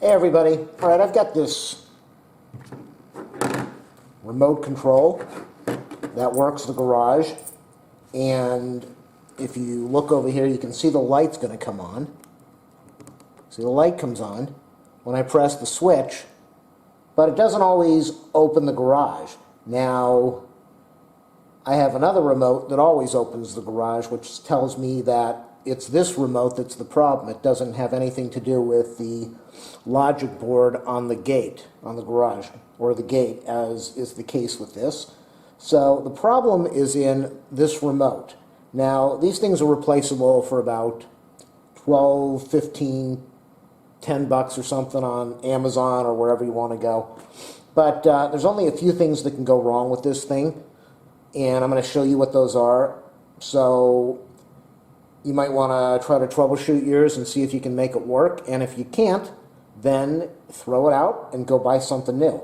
Hey everybody, alright, I've got this remote control that works the garage, and if you look over here you can see the light's going to come on. See, the light comes on when I press the switch, but it doesn't always open the garage. Now I have another remote that always opens the garage, which tells me that it's this remote that's the problem. It doesn't have anything to do with the logic board on the gate, on the garage, or the gate, as is the case with this. So the problem is in this remote. Now, these things are replaceable for about 12, 15, 10 bucks or something on Amazon or wherever you want to go. But there's only a few things that can go wrong with this thing, and I'm going to show you what those are. So you might want to try to troubleshoot yours and see if you can make it work, and if you can't, then throw it out and go buy something new.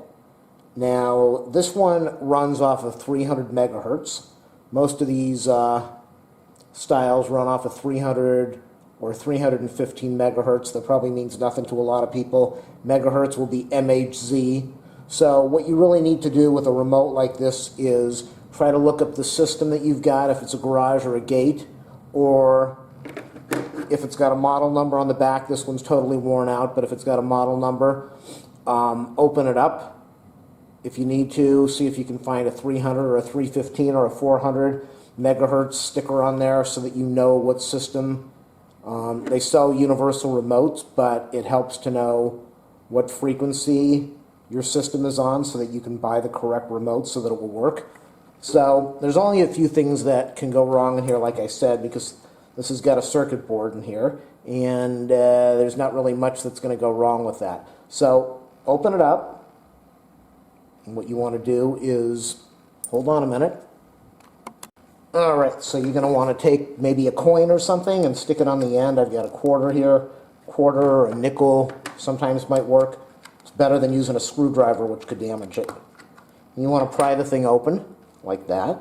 Now, this one runs off of 300 megahertz. Most of these styles run off of 300 or 315 megahertz. That probably means nothing to a lot of people. Megahertz will be MHz. So what you really need to do with a remote like this is try to look up the system that you've got, if it's a garage or a gate, or if it's got a model number on the back. This one's totally worn out, but if it's got a model number, open it up. If you need to, see if you can find a 300 or a 315 or a 400 megahertz sticker on there so that you know what system. They sell universal remotes, but it helps to know what frequency your system is on so that you can buy the correct remote so that it will work. So there's only a few things that can go wrong in here, like I said, because this has got a circuit board in here, and there's not really much that's going to go wrong with that. So open it up, and what you want to do is, hold on a minute. Alright, so you're going to want to take maybe a coin or something and stick it on the end. I've got a quarter here, quarter or a nickel sometimes might work. It's better than using a screwdriver, which could damage it. You want to pry the thing open like that,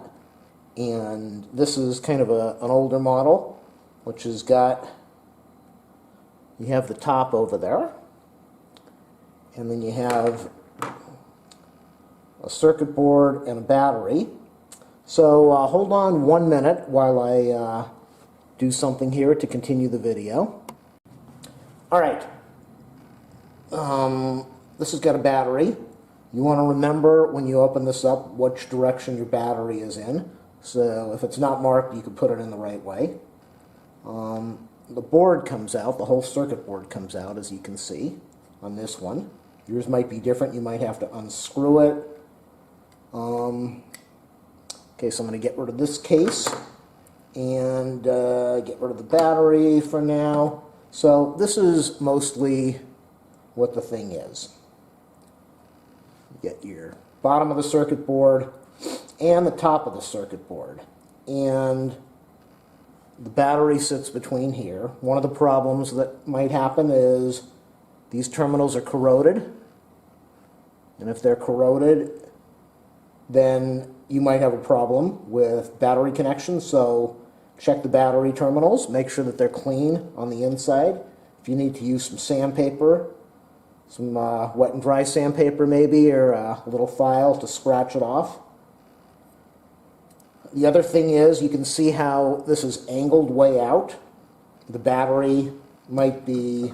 and this is kind of an older model, which has got, you have the top over there, and then you have a circuit board and a battery. So hold on 1 minute while I do something here to continue the video. Alright, this has got a battery. You want to remember when you open this up which direction your battery is in. So if it's not marked, you can put it in the right way. The board comes out, the whole circuit board comes out, as you can see on this one. Yours might be different. You might have to unscrew it. Okay, so I'm going to get rid of this case and get rid of the battery for now. So this is mostly what the thing is. You get your bottom of the circuit board and the top of the circuit board, and the battery sits between here. One of the problems that might happen is these terminals are corroded, and if they're corroded, then you might have a problem with battery connection. So check the battery terminals, make sure that they're clean on the inside. If you need to use some sandpaper, some wet and dry sandpaper maybe, or a little file to scratch it off. The other thing is, you can see how this is angled way out. The battery might be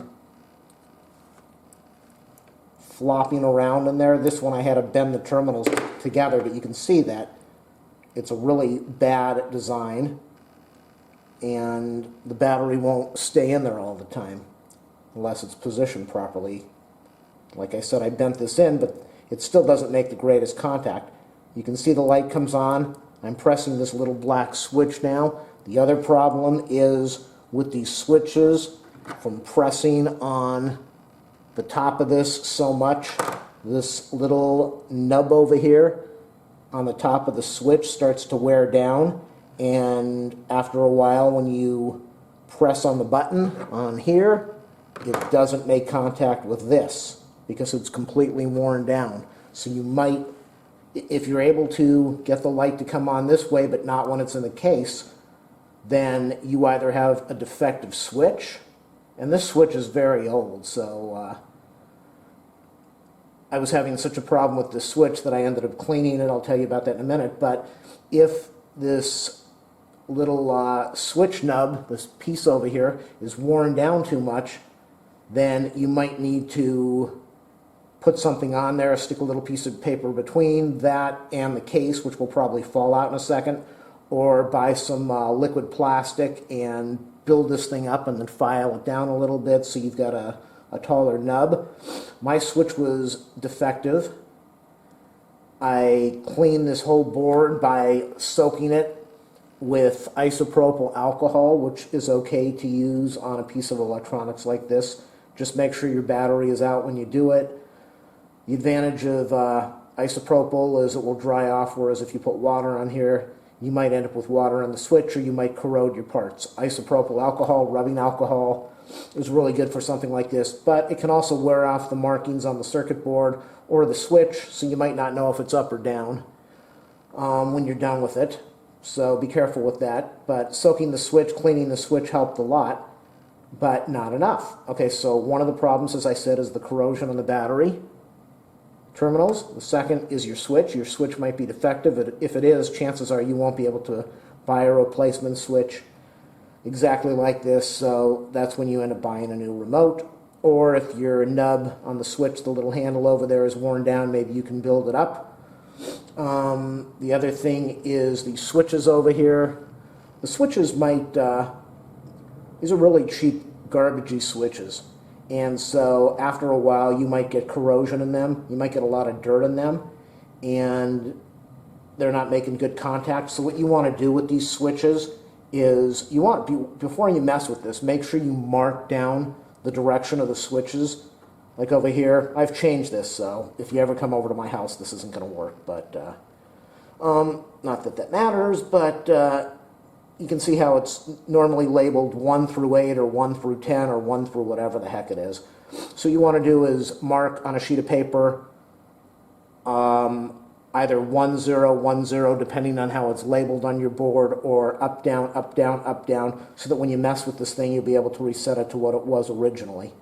flopping around in there. This one I had to bend the terminals together, but you can see that it's a really bad design, and the battery won't stay in there all the time unless it's positioned properly. Like I said, I bent this in, but it still doesn't make the greatest contact. You can see the light comes on. I'm pressing this little black switch now. The other problem is with these switches, from pressing on the top of this so much, this little nub over here on the top of the switch starts to wear down, and after a while when you press on the button on here, it doesn't make contact with this because it's completely worn down. So you might, if you're able to get the light to come on this way but not when it's in the case, then you either have a defective switch, and this switch is very old, so I was having such a problem with the switch that I ended up cleaning it. I'll tell you about that in a minute. But if this little switch nub, this piece over here, is worn down too much, then you might need to put something on there, stick a little piece of paper between that and the case, which will probably fall out in a second, or buy some liquid plastic and build this thing up and then file it down a little bit so you've got a taller nub. My switch was defective. I cleaned this whole board by soaking it with isopropyl alcohol, which is okay to use on a piece of electronics like this. Just make sure your battery is out when you do it. The advantage of isopropyl is it will dry off, whereas if you put water on here, you might end up with water on the switch or you might corrode your parts. Isopropyl alcohol, rubbing alcohol, is really good for something like this, but it can also wear off the markings on the circuit board or the switch, so you might not know if it's up or down when you're done with it. So be careful with that. But soaking the switch, cleaning the switch helped a lot, but not enough. Okay, so one of the problems, as I said, is the corrosion on the battery terminals. The second is your switch. Your switch might be defective. If it is, chances are you won't be able to buy a replacement switch exactly like this, so that's when you end up buying a new remote. Or if your nub on the switch, the little handle over there, is worn down, maybe you can build it up. The other thing is the switches over here. The switches might, these are really cheap, garbagey switches. And so after a while, you might get corrosion in them. You might get a lot of dirt in them. And they're not making good contact. So what you want to do with these switches is you want, before you mess with this, make sure you mark down the direction of the switches. Like over here, I've changed this, so if you ever come over to my house, this isn't going to work. But not that that matters, but you can see how it's normally labeled 1 through 8 or 1 through 10 or 1 through whatever the heck it is. So you want to do is mark on a sheet of paper either 1, 0, 1, 0, depending on how it's labeled on your board, or up, down, up, down, up, down, so that when you mess with this thing, you'll be able to reset it to what it was originally.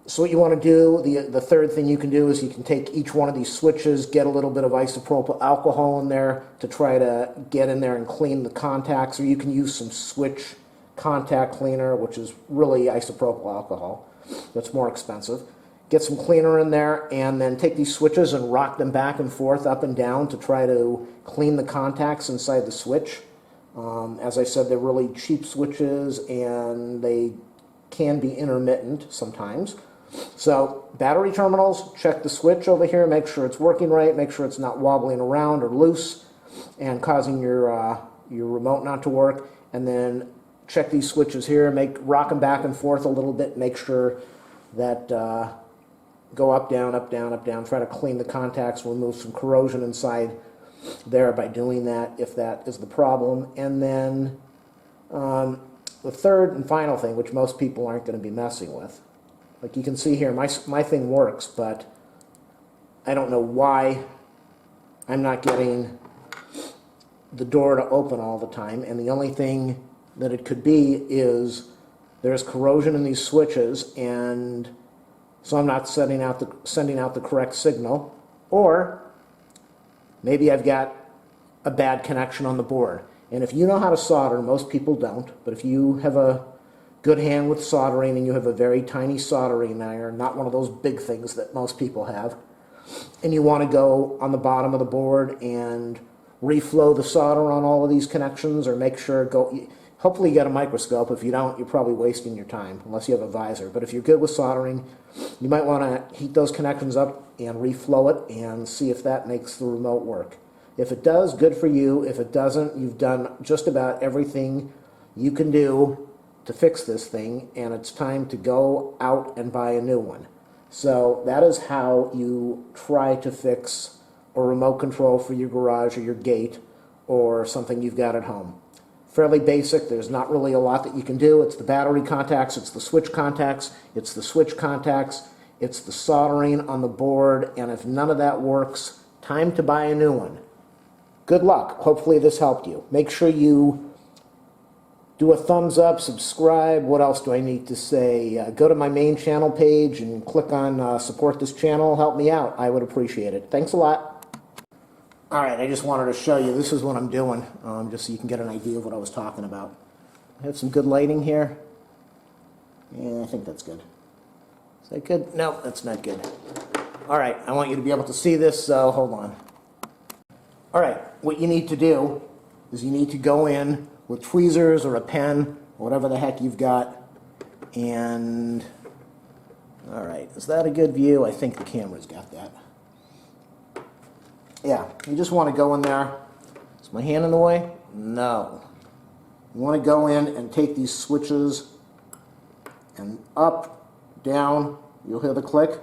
So what you want to do, the third thing you can do is you can take each one of these switches, get a little bit of isopropyl alcohol in there to try to get in there and clean the contacts, or you can use some switch contact cleaner, which is really isopropyl alcohol. That's more expensive. Get some cleaner in there, and then take these switches and rock them back and forth, up and down, to try to clean the contacts inside the switch. As I said, they're really cheap switches, and they can be intermittent sometimes. So battery terminals, check the switch over here, make sure it's working right, make sure it's not wobbling around or loose and causing your remote not to work. And then check these switches here, rock them back and forth a little bit, make sure that go up, down, up, down, up, down. Try to clean the contacts, remove some corrosion inside there by doing that, if that is the problem. And then the third and final thing, which most people aren't going to be messing with, like you can see here, my thing works, but I don't know why I'm not getting the door to open all the time. And the only thing that it could be is there's corrosion in these switches, and so I'm not sending out the correct signal, or maybe I've got a bad connection on the board. And if you know how to solder, most people don't, but if you have a good hand with soldering and you have a very tiny soldering iron, not one of those big things that most people have, and you want to go on the bottom of the board and reflow the solder on all of these connections, or make sure, hopefully you got a microscope. If you don't, you're probably wasting your time, unless you have a visor. But if you're good with soldering, you might want to heat those connections up and reflow it and see if that makes the remote work. If it does, good for you. If it doesn't, you've done just about everything you can do to fix this thing, and it's time to go out and buy a new one. So that is how you try to fix a remote control for your garage or your gate or something you've got at home. Fairly basic. There's not really a lot that you can do. It's the battery contacts, it's the switch contacts, it's the switch contacts, it's the soldering on the board, and if none of that works, time to buy a new one. Good luck. Hopefully this helped you. Make sure you do a thumbs up, subscribe. What else do I need to say? Go to my main channel page and click on support this channel. Help me out. I would appreciate it. Thanks a lot. All right, I just wanted to show you. This is what I'm doing, just so you can get an idea of what I was talking about. I have some good lighting here. Yeah, I think that's good. Is that good? No, that's not good. All right, I want you to be able to see this, so hold on. All right, what you need to do is you need to go in with tweezers or a pen, or whatever the heck you've got, and, all right, is that a good view? I think the camera's got that. Yeah, you just want to go in there. Is my hand in the way? No. You want to go in and take these switches and up, down, you'll hear the click.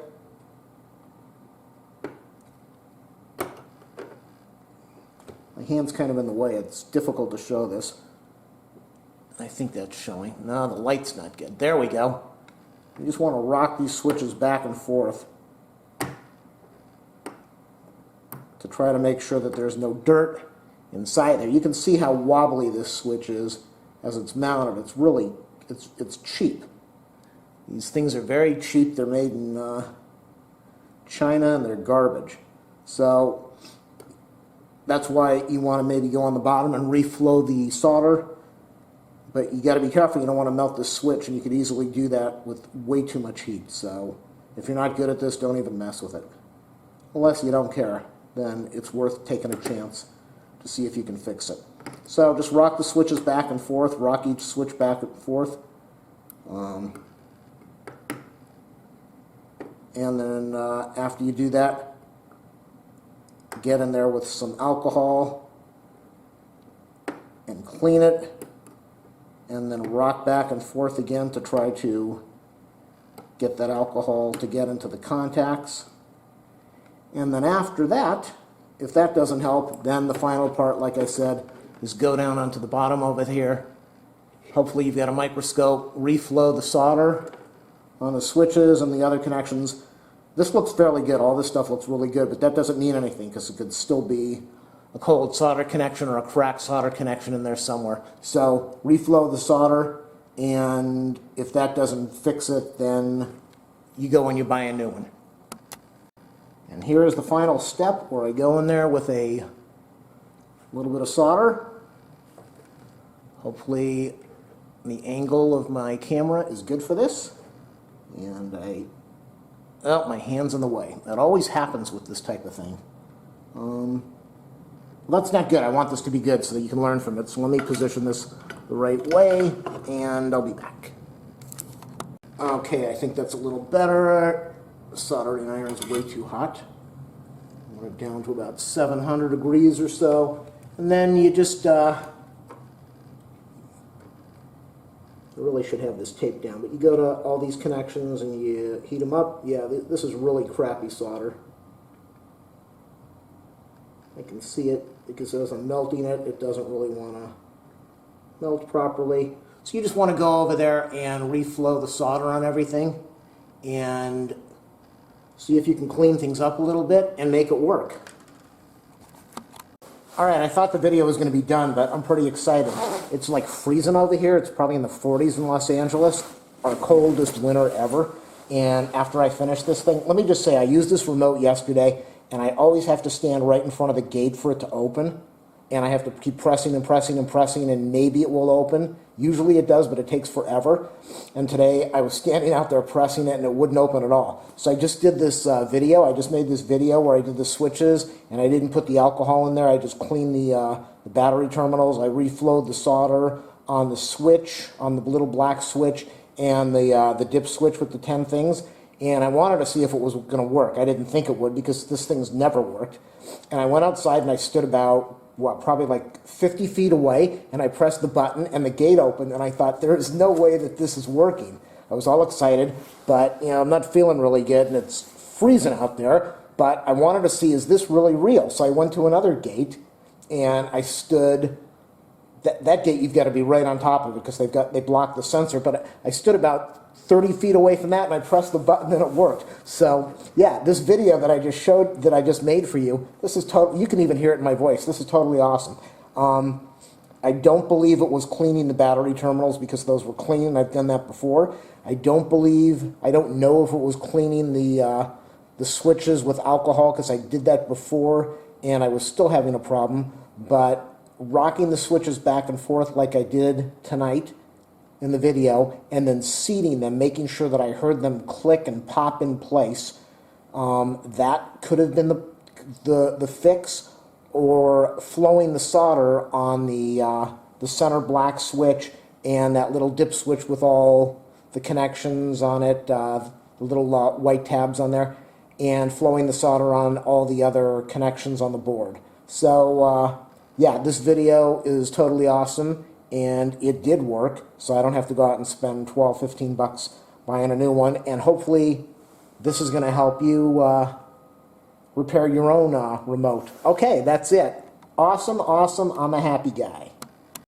My hand's kind of in the way. It's difficult to show this. I think that's showing. No, the light's not good. There we go. You just want to rock these switches back and forth to try to make sure that there's no dirt inside there. You can see how wobbly this switch is as it's mounted. It's really, it's cheap. These things are very cheap. They're made in China and they're garbage. So that's why you want to maybe go on the bottom and reflow the solder. But you got to be careful. You don't want to melt this switch, and you could easily do that with way too much heat. So if you're not good at this, don't even mess with it. Unless you don't care, then it's worth taking a chance to see if you can fix it. So just rock the switches back and forth, rock each switch back and forth. And then after you do that, get in there with some alcohol and clean it, and then rock back and forth again to try to get that alcohol to get into the contacts. And then after that, if that doesn't help, then the final part, like I said, is go down onto the bottom over here. Hopefully you've got a microscope, reflow the solder on the switches and the other connections. This looks fairly good. All this stuff looks really good, but that doesn't mean anything because it could still be a cold solder connection or a cracked solder connection in there somewhere. So reflow the solder, and if that doesn't fix it, then you go and you buy a new one. And here is the final step where I go in there with a little bit of solder. Hopefully the angle of my camera is good for this. And oh, my hand's in the way. That always happens with this type of thing. Well, that's not good. I want this to be good so that you can learn from it. So let me position this the right way, and I'll be back. Okay, I think that's a little better. The soldering iron's way too hot. We're down to about 700 degrees or so. And then you just, I really should have this taped down, but you go to all these connections and you heat them up. Yeah, this is really crappy solder. I can see it because as I'm melting it, it doesn't really want to melt properly. So you just want to go over there and reflow the solder on everything and see if you can clean things up a little bit and make it work. All right, I thought the video was going to be done, but I'm pretty excited. It's like freezing over here. It's probably in the 40s in Los Angeles, our coldest winter ever. And after I finish this thing, let me just say I used this remote yesterday, and I always have to stand right in front of the gate for it to open. And I have to keep pressing and pressing and pressing, and maybe it will open. Usually it does, but it takes forever. And today I was standing out there pressing it, and it wouldn't open at all. So I just did this video. I just made this video where I did the switches, and I didn't put the alcohol in there. I just cleaned the battery terminals. I reflowed the solder on the switch, on the little black switch, and the dip switch with the 10 things. And I wanted to see if it was going to work. I didn't think it would because this thing's never worked. And I went outside and I stood about, probably like 50 feet away, and I pressed the button and the gate opened, and I thought, there is no way that this is working. I was all excited, but I'm not feeling really good, and it's freezing out there, but I wanted to see, is this really real? So I went to another gate, and I stood, that gate you've got to be right on top of it because they block the sensor, but I stood about 30 feet away from that, and I pressed the button and it worked. So yeah, this video that I just showed, that I just made for you, this is total. You can even hear it in my voice. This is totally awesome. I don't believe it was cleaning the battery terminals because those were clean. I've done that before. I don't know if it was cleaning the switches with alcohol because I did that before and I was still having a problem. But rocking the switches back and forth like I did tonight in the video, and then seating them, making sure that I heard them click and pop in place, that could have been the fix, or flowing the solder on the center black switch and that little dip switch with all the connections on it, the little white tabs on there, and flowing the solder on all the other connections on the board. So yeah, this video is totally awesome, and it did work, so I don't have to go out and spend $12-15 buying a new one, and hopefully this is going to help you repair your own remote. Okay, that's it. Awesome, awesome. I'm a happy guy.